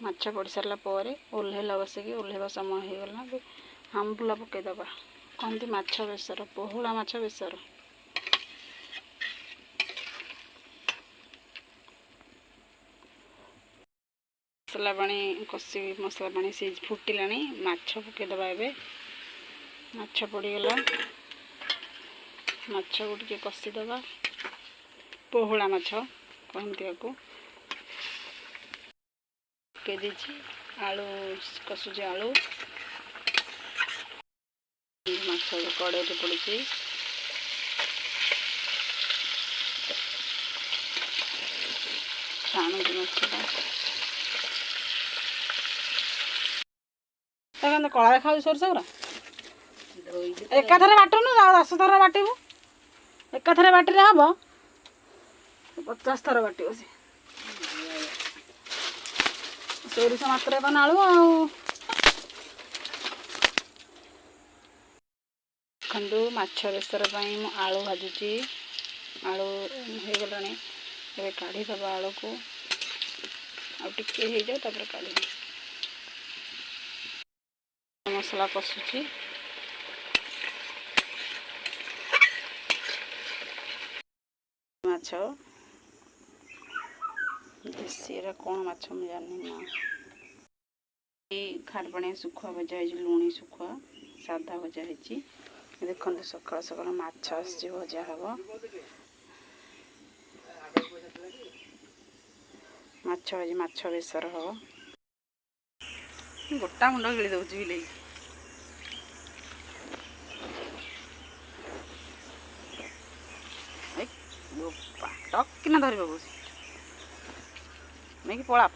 माछ पड़ सारा पर ओह्लैला बसिकी ओह्लैवा समय हो गला आंबुला पकईदबा कहती माछ बेसर पहुला माछ बेसर मसला पानी कषि मसला पानी से फुटिला माछ पकईदबा एबे माछ पड़गला माछ को टे कषिदबा पहुला माछ कहती पकई देछि आलू कषुची आलू माछ कड़े पड़ी छाणुची माछटा कला खाऊ सोरस गुरा एकाथरे बाटुनु 10 थर बाटू एकाथरे बाटिले हम 50 थर बाटो सी सोरिष मात्र कन आलू खंडू माछ बेसर आलू भाजुची आलू हो गला ए काढ़ीदबा आलू को आटे हो जाए तापर काढ़ी मसला कषुची माछ देसी कौन माछ मुझे जानी ना खाट पानी सुखुआ भजा है लुणी सुखुआ साधा भजा है देखते सकाल सकाल माछ आसी भजा हम माछ भाजी माछ बेसर हम गोटा मुंड गिली दौर बिल टक किना धर पकड़ पला